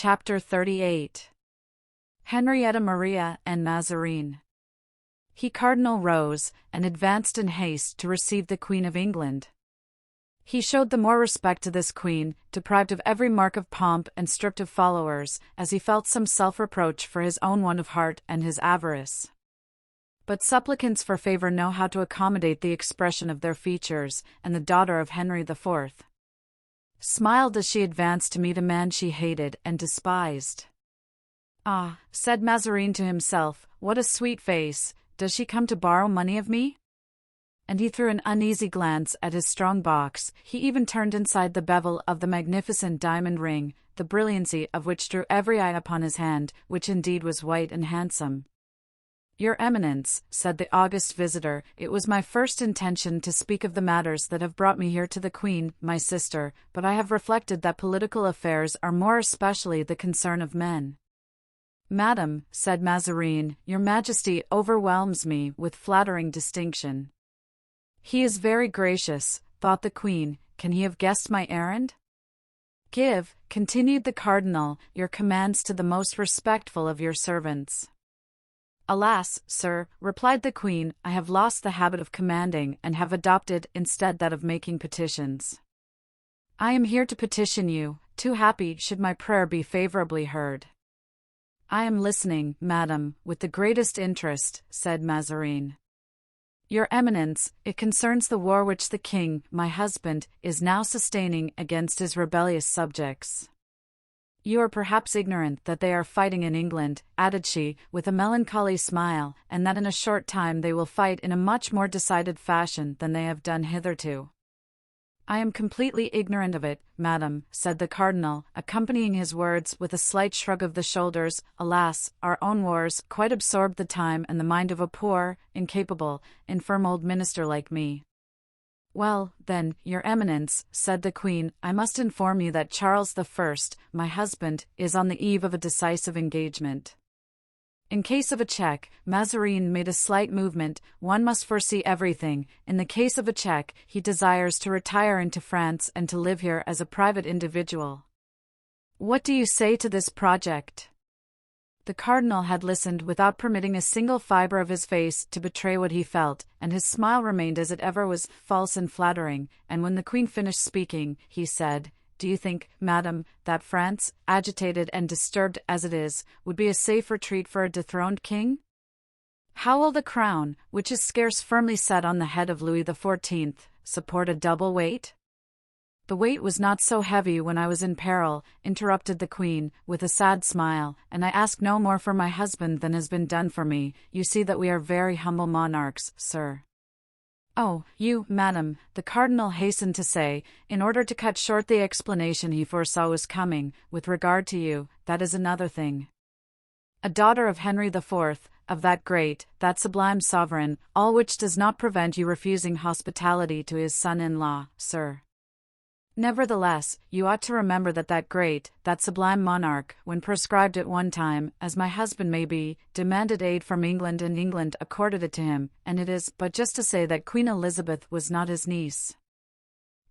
Chapter 38. Henrietta Maria and Mazarin. Cardinal rose, and advanced in haste to receive the Queen of England. He showed the more respect to this queen, deprived of every mark of pomp and stripped of followers, as he felt some self-reproach for his own want of heart and his avarice. But supplicants for favor know how to accommodate the expression of their features, and the daughter of Henry IV smiled as she advanced to meet a man she hated and despised. "Ah," said Mazarin to himself, "what a sweet face! Does she come to borrow money of me?" And he threw an uneasy glance at his strong box. He even turned inside the bevel of the magnificent diamond ring, the brilliancy of which drew every eye upon his hand, which indeed was white and handsome. "Your Eminence," said the august visitor, "it was my first intention to speak of the matters that have brought me here to the Queen, my sister, but I have reflected that political affairs are more especially the concern of men." "Madam," said Mazarin, "your Majesty overwhelms me with flattering distinction." "He is very gracious," thought the Queen. "Can he have guessed my errand?" "Give," continued the cardinal, "your commands to the most respectful of your servants." "Alas, sir," replied the Queen, "I have lost the habit of commanding, and have adopted instead that of making petitions. I am here to petition you, too happy should my prayer be favorably heard." "I am listening, madam, with the greatest interest," said Mazarin. "Your Eminence, it concerns the war which the king, my husband, is now sustaining against his rebellious subjects. You are perhaps ignorant that they are fighting in England," added she, with a melancholy smile, "and that in a short time they will fight in a much more decided fashion than they have done hitherto." "I am completely ignorant of it, madam," said the cardinal, accompanying his words with a slight shrug of the shoulders. "Alas, our own wars quite absorb the time and the mind of a poor, incapable, infirm old minister like me." "Well, then, your Eminence," said the Queen, "I must inform you that Charles I, my husband, is on the eve of a decisive engagement. In case of a check," Mazarin made a slight movement, "one must foresee everything. In the case of a check, he desires to retire into France and to live here as a private individual. What do you say to this project?" The cardinal had listened without permitting a single fibre of his face to betray what he felt, and his smile remained as it ever was, false and flattering, and when the Queen finished speaking, he said, "Do you think, madam, that France, agitated and disturbed as it is, would be a safe retreat for a dethroned king? How will the crown, which is scarce firmly set on the head of Louis XIV, support a double weight?" "The weight was not so heavy when I was in peril," interrupted the Queen, with a sad smile, "and I ask no more for my husband than has been done for me. You see that we are very humble monarchs, sir." "Oh, you, madam," the cardinal hastened to say, in order to cut short the explanation he foresaw was coming, "with regard to you, that is another thing. A daughter of Henry IV, of that great, that sublime sovereign, all which does not prevent you refusing hospitality to his son-in-law, sir. Nevertheless, you ought to remember that that great, that sublime monarch, when proscribed at one time, as my husband may be, demanded aid from England and England accorded it to him, and it is but just to say that Queen Elizabeth was not his niece."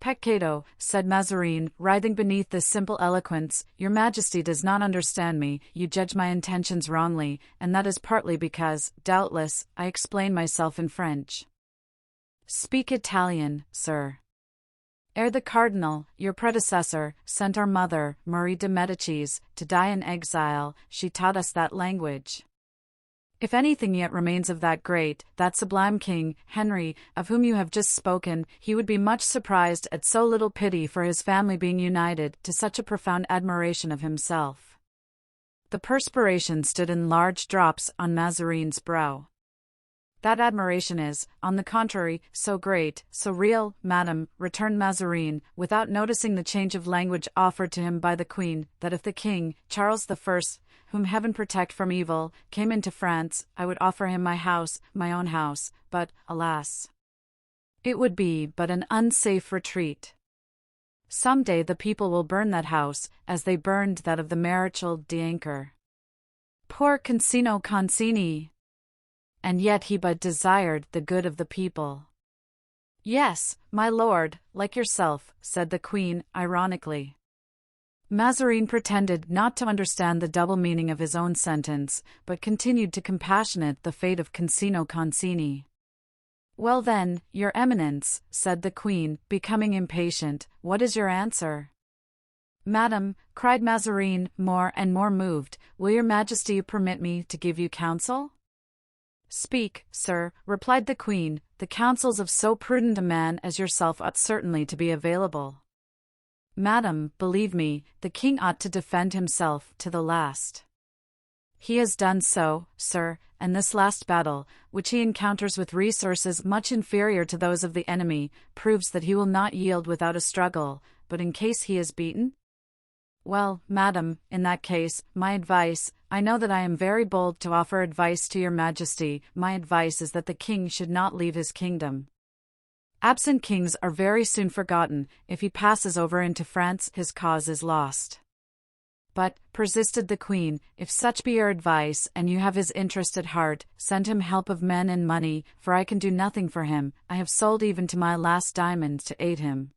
"Peccato," said Mazarin, writhing beneath this simple eloquence, "your Majesty does not understand me, you judge my intentions wrongly, and that is partly because, doubtless, I explain myself in French." "Speak Italian, sir." "Ere the cardinal, your predecessor, sent our mother, Marie de Medicis, to die in exile, she taught us that language. If anything yet remains of that great, that sublime king, Henry, of whom you have just spoken, he would be much surprised at so little pity for his family being united to such a profound admiration of himself." The perspiration stood in large drops on Mazarin's brow. "That admiration is, on the contrary, so great, so real, madam," returned Mazarin, without noticing the change of language offered to him by the Queen, "that if the king, Charles I, whom heaven protect from evil, came into France, I would offer him my house, my own house, but, alas! It would be but an unsafe retreat. Some day the people will burn that house, as they burned that of the Marechal d'Ancre. Poor Concino Concini! And yet he but desired the good of the people." "Yes, my lord, like yourself," said the Queen, ironically. Mazarin pretended not to understand the double meaning of his own sentence, but continued to compassionate the fate of Concino Concini. "Well then, your Eminence," said the Queen, becoming impatient, "what is your answer?" "Madam," cried Mazarin, more and more moved, "will your Majesty permit me to give you counsel?" "Speak, sir," replied the Queen. "The counsels of so prudent a man as yourself ought certainly to be available." "Madam, believe me, the king ought to defend himself to the last. He has done so, sir, and this last battle, which he encounters with resources much inferior to those of the enemy, proves that he will not yield without a struggle. But in case he is beaten?" "Well, madam, in that case, my advice— I know that I am very bold to offer advice to your Majesty— my advice is that the king should not leave his kingdom. Absent kings are very soon forgotten. If he passes over into France, his cause is lost." "But," persisted the Queen, "if such be your advice, and you have his interest at heart, send him help of men and money, for I can do nothing for him. I have sold even to my last diamond to aid him.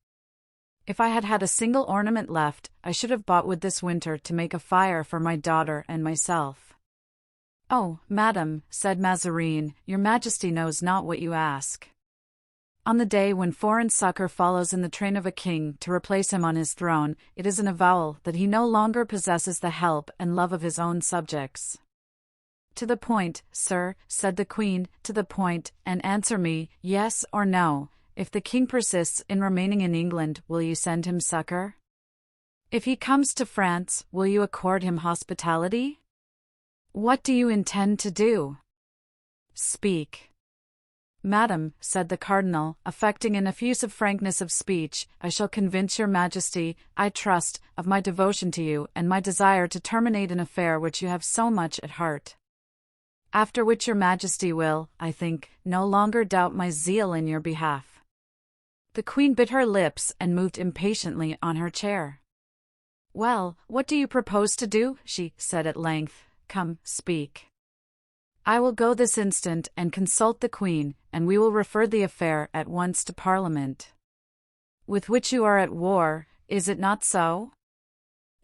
If I had had a single ornament left, I should have bought wood this winter to make a fire for my daughter and myself." "Oh, madam," said Mazarin, "your Majesty knows not what you ask. On the day when foreign succor follows in the train of a king to replace him on his throne, it is an avowal that he no longer possesses the help and love of his own subjects." "To the point, sir," said the Queen, "to the point, and answer me, yes or no. If the king persists in remaining in England, will you send him succor? If he comes to France, will you accord him hospitality? What do you intend to do? Speak." "Madam," said the cardinal, affecting an effusive frankness of speech, "I shall convince your Majesty, I trust, of my devotion to you and my desire to terminate an affair which you have so much at heart. After which your Majesty will, I think, no longer doubt my zeal in your behalf." The Queen bit her lips and moved impatiently on her chair. "Well, what do you propose to do?" she said at length. "Come, speak." "I will go this instant and consult the Queen, and we will refer the affair at once to Parliament. With which you are at war, is it not so?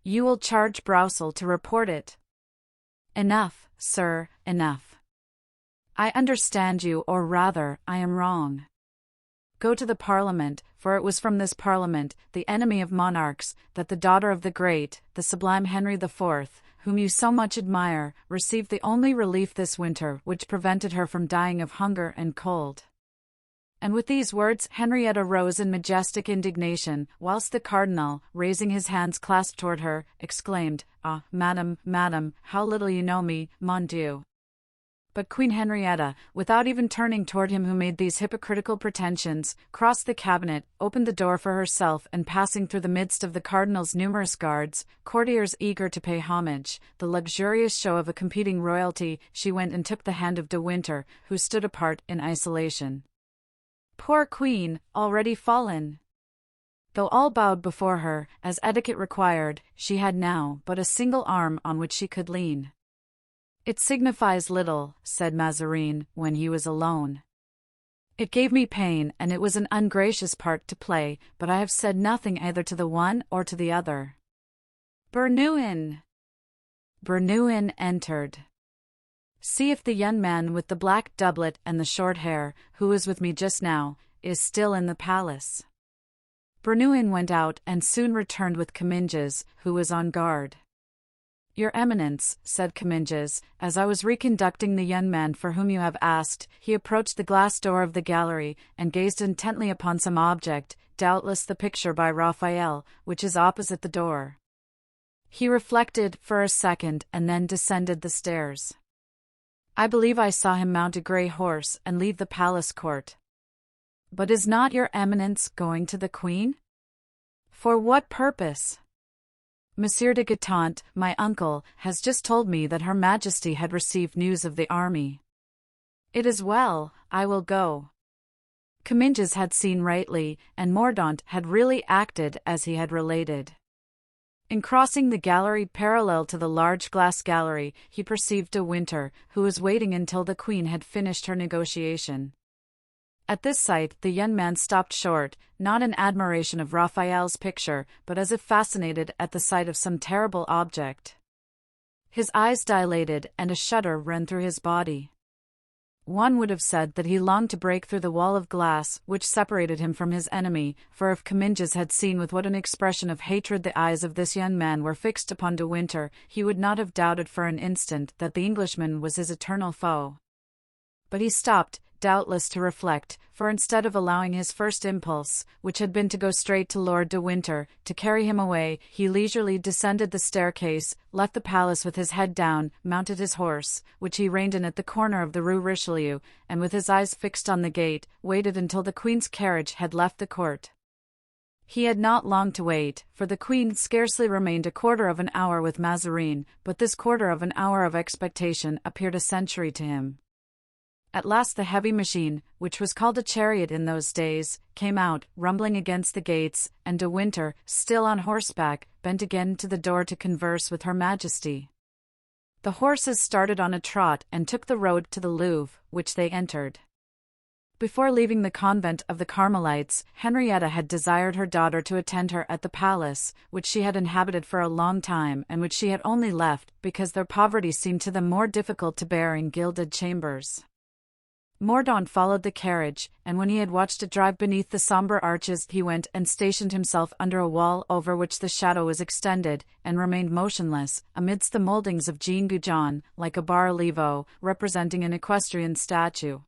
You will charge Broussel to report it." "Enough, sir, enough. I understand you, or rather, I am wrong. Go to the Parliament, for it was from this Parliament, the enemy of monarchs, that the daughter of the great, the sublime Henry IV, whom you so much admire, received the only relief this winter which prevented her from dying of hunger and cold." And with these words Henrietta rose in majestic indignation, whilst the cardinal, raising his hands clasped toward her, exclaimed, "Ah, madam, madam, how little you know me, mon Dieu!" But Queen Henrietta, without even turning toward him who made these hypocritical pretensions, crossed the cabinet, opened the door for herself, and passing through the midst of the cardinal's numerous guards, courtiers eager to pay homage, the luxurious show of a competing royalty, she went and took the hand of De Winter, who stood apart in isolation. Poor Queen, already fallen! Though all bowed before her, as etiquette required, she had now but a single arm on which she could lean. "It signifies little," said Mazarin, when he was alone. "It gave me pain, and it was an ungracious part to play, but I have said nothing either to the one or to the other." "Bernouin!" Bernouin entered. "See if the young man with the black doublet and the short hair, who was with me just now, is still in the palace." Bernouin went out and soon returned with Comminges, who was on guard. "Your Eminence," said Comminges, "as I was reconducting the young man for whom you have asked, he approached the glass door of the gallery, and gazed intently upon some object, doubtless the picture by Raphael, which is opposite the door. He reflected for a second and then descended the stairs. I believe I saw him mount a grey horse and leave the palace court." "But is not your Eminence going to the Queen?" "For what purpose?" "Monsieur de Guitant, my uncle, has just told me that Her Majesty had received news of the army." "It is well, I will go." Comminges had seen rightly, and Mordaunt had really acted as he had related. In crossing the gallery parallel to the large glass gallery, he perceived De Winter, who was waiting until the Queen had finished her negotiation. At this sight, the young man stopped short, not in admiration of Raphael's picture, but as if fascinated at the sight of some terrible object. His eyes dilated, and a shudder ran through his body. One would have said that he longed to break through the wall of glass which separated him from his enemy, for if Comminges had seen with what an expression of hatred the eyes of this young man were fixed upon De Winter, he would not have doubted for an instant that the Englishman was his eternal foe. But he stopped, doubtless to reflect, for instead of allowing his first impulse, which had been to go straight to Lord de Winter, to carry him away, he leisurely descended the staircase, left the palace with his head down, mounted his horse, which he reined in at the corner of the Rue Richelieu, and with his eyes fixed on the gate, waited until the Queen's carriage had left the court. He had not long to wait, for the Queen scarcely remained a quarter of an hour with Mazarin, but this quarter of an hour of expectation appeared a century to him. At last the heavy machine, which was called a chariot in those days, came out, rumbling against the gates, and De Winter, still on horseback, bent again to the door to converse with Her Majesty. The horses started on a trot and took the road to the Louvre, which they entered. Before leaving the convent of the Carmelites, Henrietta had desired her daughter to attend her at the palace, which she had inhabited for a long time and which she had only left because their poverty seemed to them more difficult to bear in gilded chambers. Mordaunt followed the carriage, and when he had watched it drive beneath the sombre arches, he went and stationed himself under a wall over which the shadow was extended, and remained motionless, amidst the mouldings of Jean Goujon, like a bas-relief representing an equestrian statue.